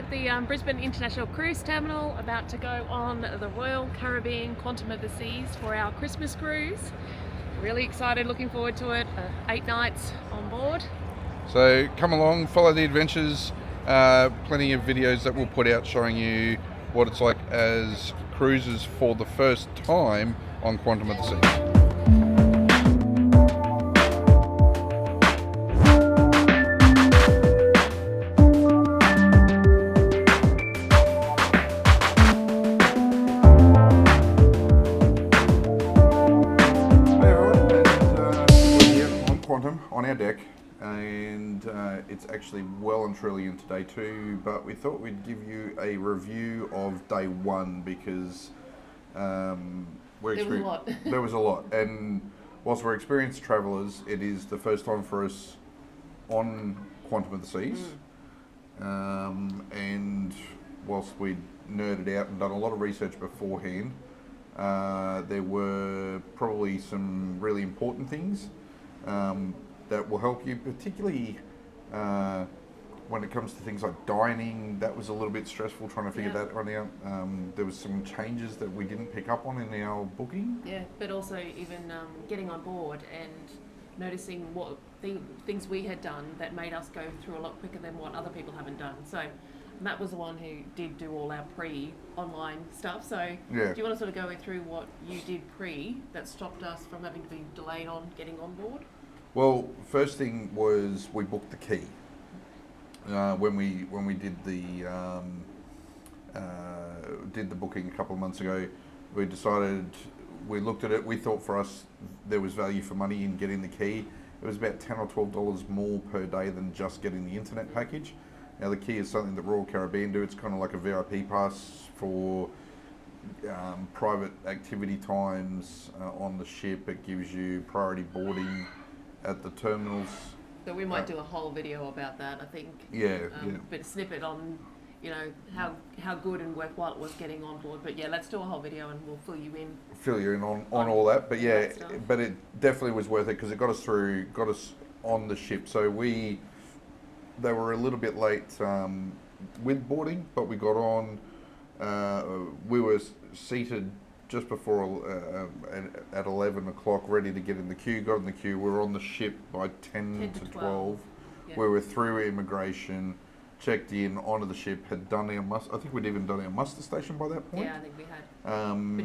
at the Brisbane International Cruise Terminal, about to go on the Royal Caribbean Quantum of the Seas for our Christmas cruise. Really excited, looking forward to it. 8 nights on board. So come along, follow the adventures. Plenty of videos that we'll put out showing you what it's like as cruises for the first time on Quantum of the Seas. On our deck, and it's actually well and truly into day 2, but we thought we'd give you a review of day 1 because there was a lot, and whilst we're experienced travellers, it is the first time for us on Quantum of the Seas. And whilst we'd nerded out and done a lot of research beforehand, there were probably some really important things that will help you, particularly when it comes to things like dining. That was a little bit stressful trying to figure that one out. There was some changes that we didn't pick up on in our booking. Yeah, but also even getting on board and noticing what things we had done that made us go through a lot quicker than what other people haven't done. So Matt was the one who did do all our pre-online stuff. So do you want to sort of go through what you did pre that stopped us from having to be delayed on getting on board? Well, first thing was we booked the key. When we did the booking a couple of months ago, we decided, we looked at it, we thought for us there was value for money in getting the key. It was about $10 or $12 more per day than just getting the internet package. Now the key is something that Royal Caribbean do. It's kind of like a VIP pass for private activity times on the ship. It gives you priority boarding at the terminals. So we might do a whole video about that, I think. Bit of snippet on, how good and worthwhile it was getting on board. But let's do a whole video and we'll fill you in on all that. But but it definitely was worth it because it got us on the ship. So they were a little bit late with boarding, but we got on. We were seated just before at 11 o'clock, ready to get in the queue. Got in the queue. We were on the ship by 10 to 12. Yeah. We were through immigration, checked in, onto the ship, had done our muster. I think we'd even done our muster station by that point. Yeah, I think we had.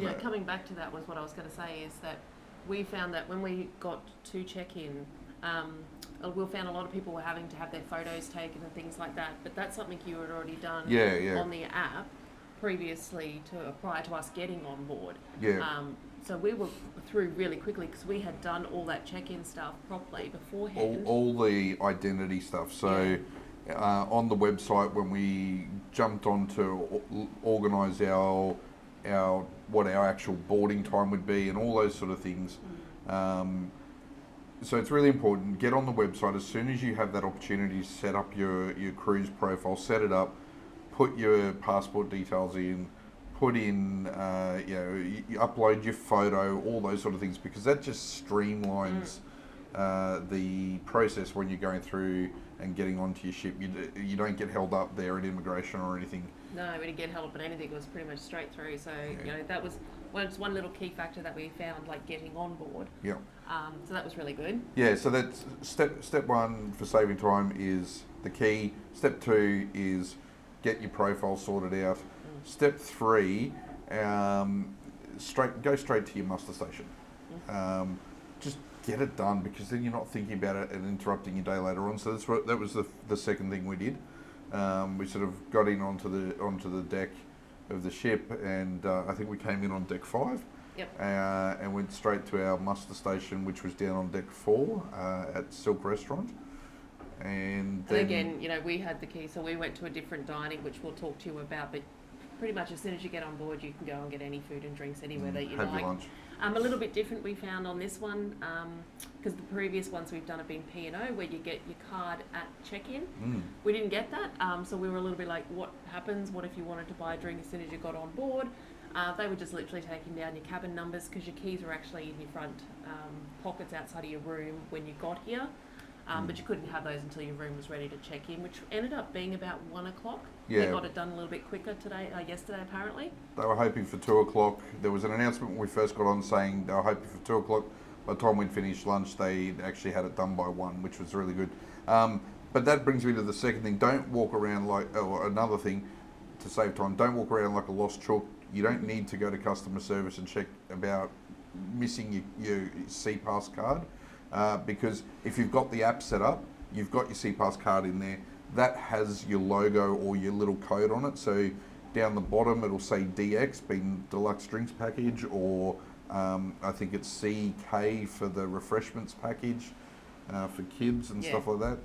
But coming back to that was what I was going to say is that we found that when we got to check in, we found a lot of people were having to have their photos taken and things like that. But that's something you had already done on the app previously prior to us getting on board. So we were through really quickly because we had done all that check-in stuff properly beforehand. All the identity stuff. So on the website, when we jumped on to organise what our actual boarding time would be and all those sort of things. So it's really important. Get on the website as soon as you have that opportunity to set up your cruise profile. Set it up. Put your passport details in, put in, you upload your photo, all those sort of things, because that just streamlines the process when you're going through and getting onto your ship. You don't get held up there at immigration or anything. No, we didn't get held up at anything. It was pretty much straight through. So, that was one little key factor that we found, like getting on board. Yeah. So that was really good. Yeah, so that's step 1 for saving time is the key. Step 2 is get your profile sorted out. Step 3, go straight to your muster station. Just get it done because then you're not thinking about it and interrupting your day later on. So that was the second thing we did. We sort of got in onto the deck of the ship, and I think we came in on deck 5. Yep. And went straight to our muster station, which was down on deck 4 at Silk Restaurant. And again, we had the key, so we went to a different dining, which we'll talk to you about. But pretty much as soon as you get on board, you can go and get any food and drinks anywhere that you have like. Your lunch. A little bit different we found on this one, because the previous ones we've done have been P&O, where you get your card at check-in. We didn't get that, so we were a little bit like, what happens? What if you wanted to buy a drink as soon as you got on board? They were just literally taking down your cabin numbers because your keys were actually in your front pockets outside of your room when you got here. But you couldn't have those until your room was ready to check in, which ended up being about 1 o'clock. Yeah. They got it done a little bit quicker yesterday apparently. They were hoping for 2 o'clock. There was an announcement when we first got on saying they were hoping for 2 o'clock. By the time we'd finished lunch, they actually had it done by 1, which was really good. But that brings me to the second thing. Don't walk around another thing, to save time, don't walk around like a lost chalk. You don't need to go to customer service and check about missing your Seapass card. Because if you've got the app set up, you've got your Seapass card in there, that has your logo or your little code on it. So down the bottom it'll say DX, being deluxe drinks package, or I think it's CK for the refreshments package for kids and stuff like that.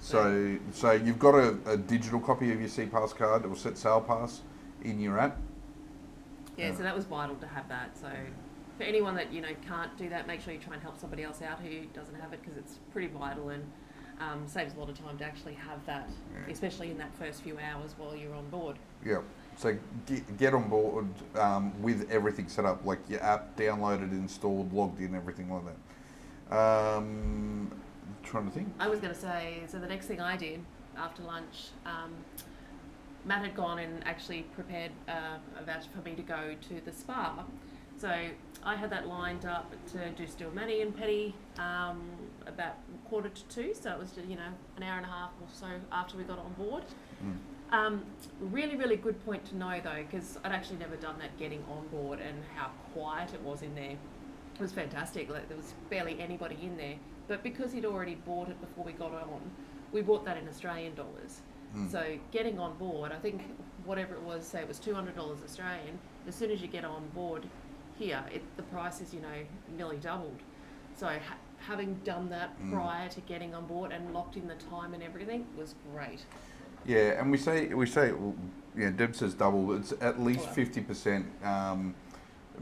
So you've got a digital copy of your Seapass card, or set sail pass in your app. Yeah, so that was vital to have that. So for anyone that can't do that, make sure you try and help somebody else out who doesn't have it, because it's pretty vital and saves a lot of time to actually have that, especially in that first few hours while you're on board. Yeah. So get on board with everything set up, like your app downloaded, installed, logged in, everything like that. Trying to think. I was going to say, so the next thing I did after lunch, Matt had gone and actually prepared a voucher for me to go to the spa. So I had that lined up to do Still Manny and Petty about 1:45, so it was an hour and a half or so after we got on board. Really, really good point to know though, because I'd actually never done that getting on board, and how quiet it was in there. It was fantastic. Like, there was barely anybody in there. But because he'd already bought it before we got on, we bought that in Australian dollars. So getting on board, I think whatever it was, say it was $200 Australian, as soon as you get on board here, the price is, nearly doubled. So having done that prior to getting on board and locked in the time and everything was great. Yeah, and we say, Deb says double, it's at least 50%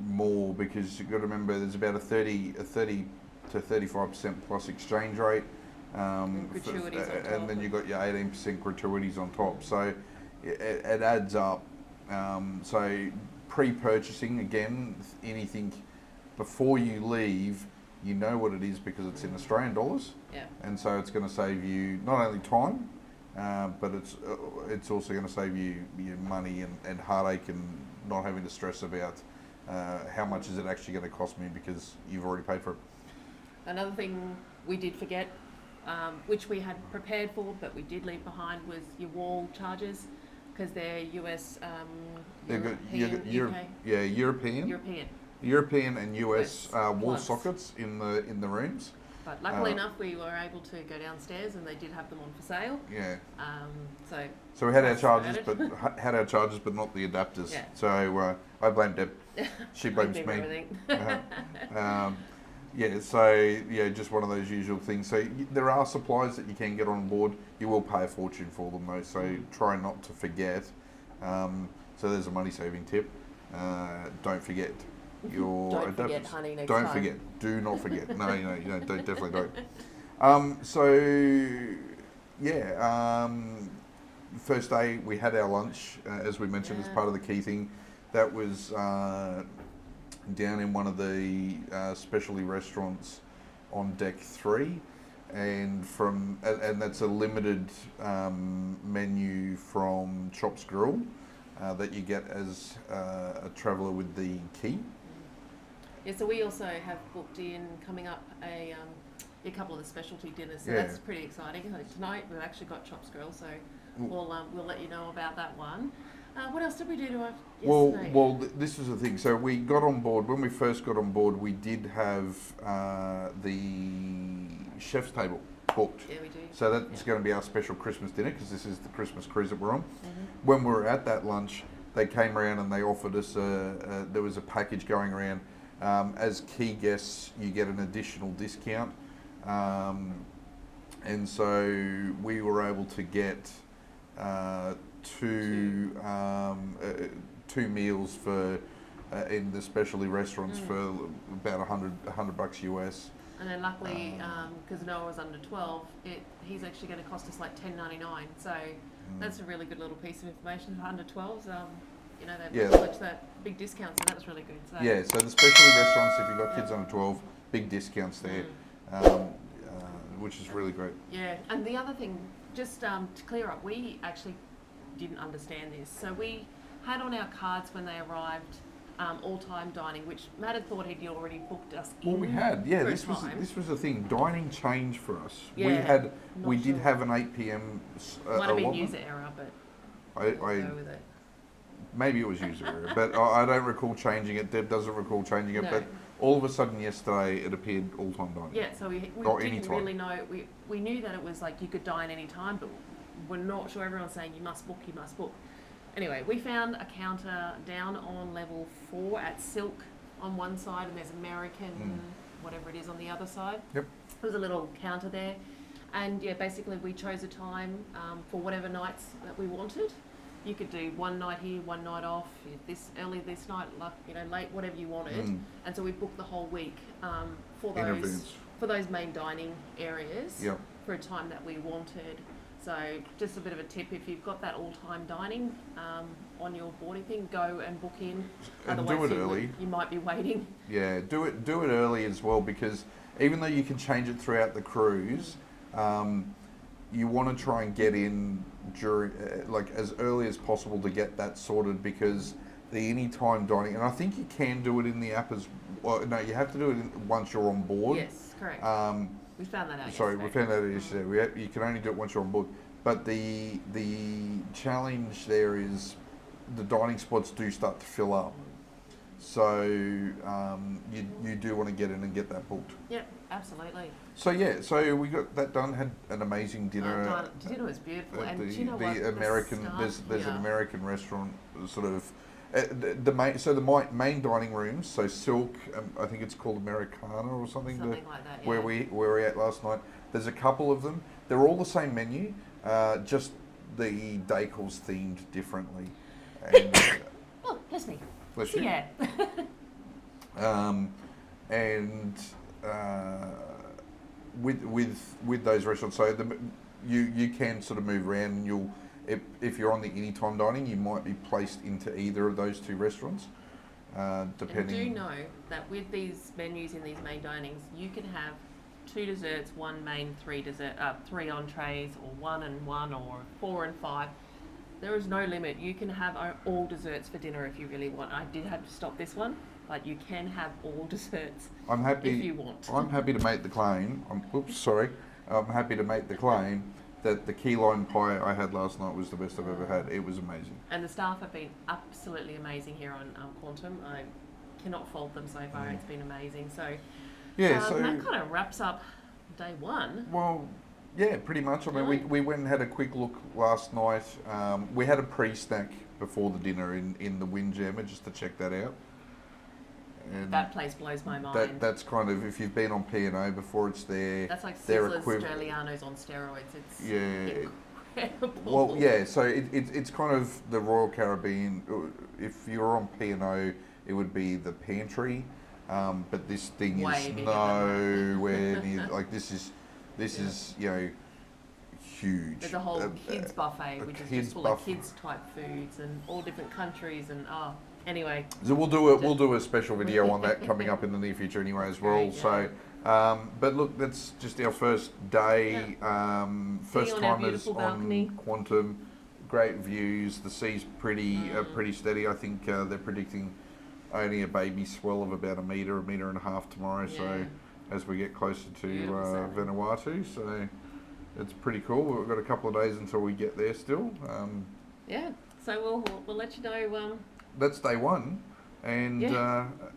more, because you've got to remember there's about a 30 to 35% plus exchange rate. Gratuities on top. And then you've got your 18% gratuities on top. So it adds up. So pre-purchasing, again, anything before you leave, you know what it is because it's in Australian dollars. Yeah. And so it's going to save you not only time, but it's also going to save you your money and heartache, and not having to stress about how much is it actually going to cost me, because you've already paid for it. Another thing we did forget, which we had prepared for but we did leave behind, was your wall charges, because they're US, European and US wall sockets in the rooms. But luckily enough, we were able to go downstairs and they did have them on for sale. Yeah. So we had our charges, but not the adapters. Yeah. So I blame Deb. She blames me. Just one of those usual things. So there are supplies that you can get on board. You will pay a fortune for them though, so try not to forget. So there's a money saving tip. Don't forget your Don't adapters. Forget, honey, next don't time. Forget. Do not forget. No, definitely don't. First day we had our lunch, as we mentioned, as part of the key thing. That was down in one of the specialty restaurants on deck 3, and that's a limited menu from Chops Grill that you get as a traveller with the key. Yeah, so we also have booked in coming up a couple of the specialty dinners, so that's pretty exciting. Tonight we've actually got Chops Grill, so we'll let you know about that one. What else did we do to our yesterday? Well, this was the thing. So we got on board, when we first got on board, we did have the chef's table booked. Yeah, we do. So that's going to be our special Christmas dinner, because this is the Christmas cruise that we're on. When we were at that lunch, they came around and they offered us there was a package going around. As key guests, you get an additional discount. And so we were able to get two meals for in the specialty restaurants for about $100 US. And then luckily, because Noah was under 12, he's actually going to cost us like $10.99. So that's a really good little piece of information for under 12s. They published that big discount, so that was really good. So. So the specialty restaurants, if you've got kids under 12, big discounts there. which is really great. Yeah, and the other thing, just to clear up, we actually didn't understand this. So we had on our cards when they arrived all-time dining, which Matt had thought he'd already booked us in. Well, we had, yeah. This was the thing. Dining changed for us. Yeah, we did have an 8 p.m. Might have been user error, but we'll go with it. Maybe it was user error, but I don't recall changing it. Deb doesn't recall changing it, but all of a sudden yesterday it appeared all-time dining. Yeah, so we didn't really know. We knew that it was like you could dine any time, but we're not sure. Everyone's saying you must book. Anyway, we found a counter down on level 4 at Silk on one side, and there's American, whatever it is, on the other side. Yep. There was a little counter there, and yeah, basically we chose a time for whatever nights that we wanted. You could do one night here, one night off, this early this night, like, late, whatever you wanted. And so we booked the whole week for those main dining areas for a time that we wanted. So just a bit of a tip, if you've got that all-time dining on your boarding thing, go and book in. And otherwise do it early. You might be waiting. Yeah, do it early as well, because even though you can change it throughout the cruise, you want to try and get in during, as early as possible to get that sorted, because the anytime dining, and I think you can do it in the app as well. No, you have to do it once you're on board. Yes, correct. We found that out Sorry, we found that out yesterday. You can only do it once you're on board. But the challenge there is the dining spots do start to fill up. So you do want to get in and get that booked. Yep, absolutely. So we got that done. Had an amazing dinner. Dinner was beautiful. And the, do you know the what? American there's an American restaurant sort of. The main dining rooms, so Silk, I think it's called Americana or something like that, yeah. where we were at last night. There's a couple of them. They're all the same menu, just the decor's themed differently. And, oh, bless me. Bless you. Yeah. And with those restaurants, so you can sort of move around, and you'll. If you're on the anytime dining, you might be placed into either of those two restaurants, depending. And do know that with these menus in these main dinings, you can have 2 desserts, 1 main, 3 entrees, or 1 and 1, or 4 and 5. There is no limit. You can have all desserts for dinner if you really want. I did have to stop this one, but you can have all desserts if you want. I'm happy to make the claim. I'm happy to make the claim that the key lime pie I had last night was the best I've ever had. It was amazing. And the staff have been absolutely amazing here on Quantum. I cannot fault them so far. It's been amazing. So yeah, so that kind of wraps up day 1. Well, yeah, pretty much. I mean, we went and had a quick look last night. We had a pre-snack before the dinner in the Windjammer just to check that out. And that place blows my mind. That's kind of, if you've been on P&O before, it's there. That's like Sizzler's Australianos on steroids. It's incredible. Well, yeah, so it's kind of the Royal Caribbean. If you're on P&O, it would be the pantry, but this thing is nowhere near. Like this is huge. There's a whole kids buffet, which is just full of kids type foods and all different countries and anyway. So we'll do a special video on that coming up in the near future anyway as well. Great, yeah. So, but look, that's just our first day. First timers on Quantum. Great views. The sea's pretty steady. I think they're predicting only a baby swell of about a metre and a half tomorrow. Yeah. So as we get closer to Vanuatu, so it's pretty cool. We've got a couple of days until we get there still. So we'll let you know. That's day 1, and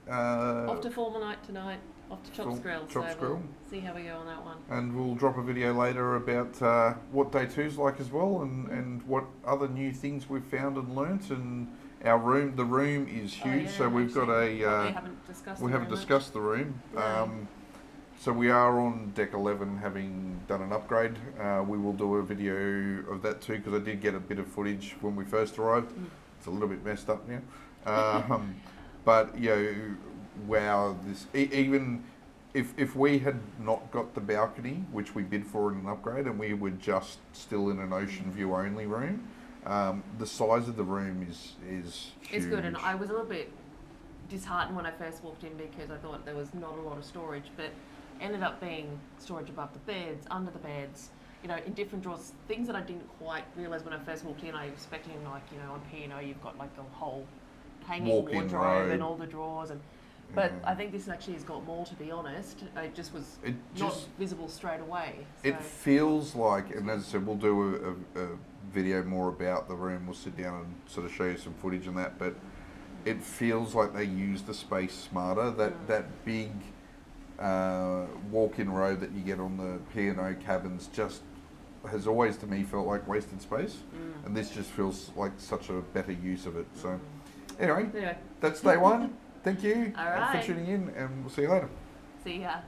off to Formal Night tonight. Off to Chops Grill. We'll see how we go on that one. And we'll drop a video later about what day 2's like as well, and what other new things we've found and learnt. And the room is huge. So we've got we haven't discussed the room. No. So we are on deck 11, having done an upgrade. We will do a video of that too, because I did get a bit of footage when we first arrived. It's a little bit messed up now, but wow! Even if we had not got the balcony, which we bid for in an upgrade, and we were just still in an ocean view only room, the size of the room is huge. It's good, and I was a little bit disheartened when I first walked in because I thought there was not a lot of storage, but ended up being storage above the beds, under the beds, you know, in different drawers, things that I didn't quite realise when I first walked in. I was expecting, like, you know, on P&O you've got like the whole hanging wardrobe and all the drawers, and but I think this actually has got more, to be honest. It just was not visible straight away. So. It feels like, and as I said, we'll do a video more about the room. We'll sit down and sort of show you some footage and that, but it feels like they use the space smarter. That big walk-in robe that you get on the P&O cabins just has always, to me, felt like wasted space, and this just feels like such a better use of it. So anyway, that's day one. Thank you for tuning in, and we'll see you later. See ya.